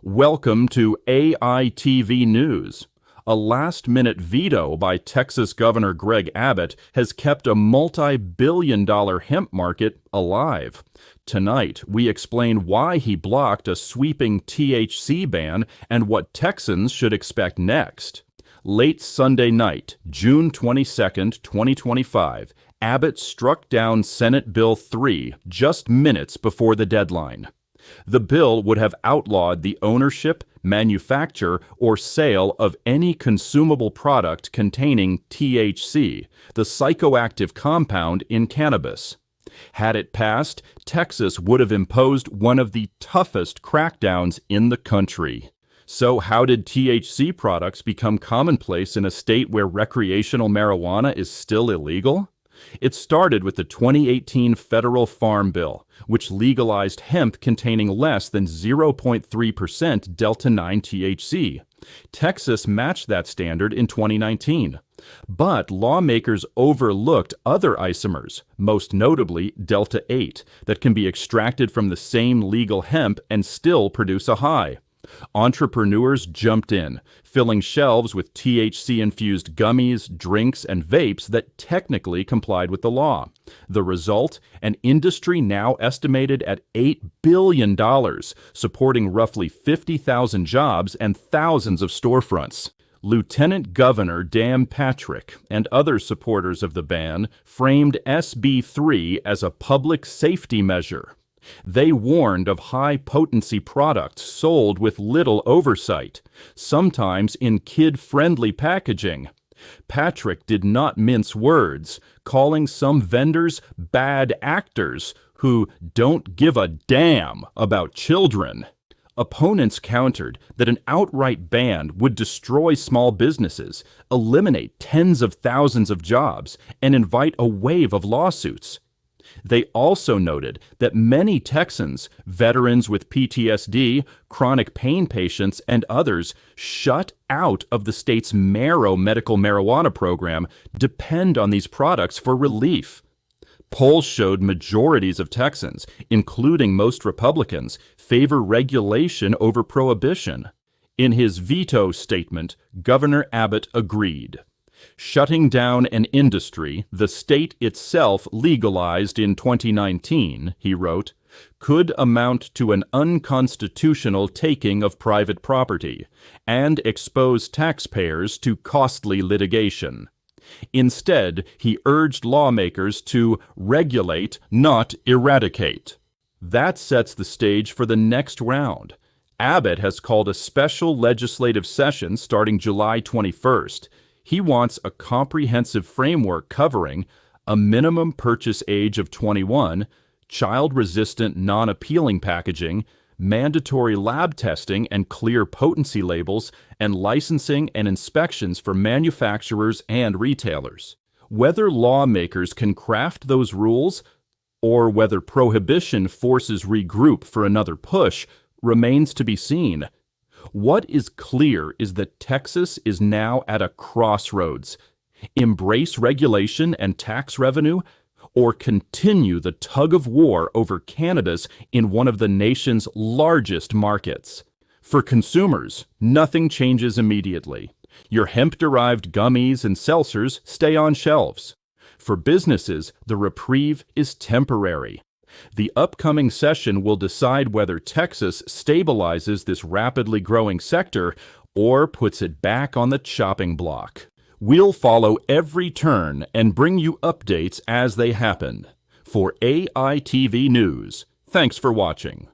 Welcome to AITV News. A last-minute veto by Texas Governor Greg Abbott has kept a multi-billion-dollar hemp market alive. Tonight, we explain why he blocked a sweeping THC ban and what Texans should expect next. Late Sunday night, June 22, 2025, Abbott struck down Senate Bill 3 just minutes before the deadline. The bill would have outlawed the ownership, manufacture, or sale of any consumable product containing THC, the psychoactive compound in cannabis. Had it passed, Texas would have imposed one of the toughest crackdowns in the country. So how did THC products become commonplace in a state where recreational marijuana is still illegal? It started with the 2018 Federal Farm Bill, which legalized hemp containing less than 0.3% Delta-9 THC. Texas matched that standard in 2019. But lawmakers overlooked other isomers, most notably Delta-8, that can be extracted from the same legal hemp and still produce a high. Entrepreneurs jumped in, filling shelves with THC-infused gummies, drinks, and vapes that technically complied with the law. The result? An industry now estimated at $8 billion, supporting roughly 50,000 jobs and thousands of storefronts. Lieutenant Governor Dan Patrick and other supporters of the ban framed SB 3 as a public safety measure. They warned of high-potency products sold with little oversight, sometimes in kid-friendly packaging. Patrick did not mince words, calling some vendors bad actors who don't give a damn about children. Opponents countered that an outright ban would destroy small businesses, eliminate tens of thousands of jobs, and invite a wave of lawsuits. They also noted that many Texans, veterans with PTSD, chronic pain patients, and others shut out of the state's Marrow medical marijuana program depend on these products for relief. Polls showed majorities of Texans, including most Republicans, favor regulation over prohibition. In his veto statement, Governor Abbott agreed. Shutting down an industry the state itself legalized in 2019, he wrote, could amount to an unconstitutional taking of private property and expose taxpayers to costly litigation. Instead, he urged lawmakers to regulate, not eradicate. That sets the stage for the next round. Abbott has called a special legislative session starting July 21st. He wants a comprehensive framework covering a minimum purchase age of 21, child-resistant non-appealing packaging, mandatory lab testing and clear potency labels, and licensing and inspections for manufacturers and retailers. Whether lawmakers can craft those rules or whether prohibition forces regroup for another push remains to be seen. What is clear is that Texas is now at a crossroads. Embrace regulation and tax revenue, or continue the tug-of-war over cannabis in one of the nation's largest markets. For consumers, nothing changes immediately. Your hemp-derived gummies and seltzers stay on shelves. For businesses, the reprieve is temporary. The upcoming session will decide whether Texas stabilizes this rapidly growing sector or puts it back on the chopping block. We'll follow every turn and bring you updates as they happen. For AITV News, thanks for watching.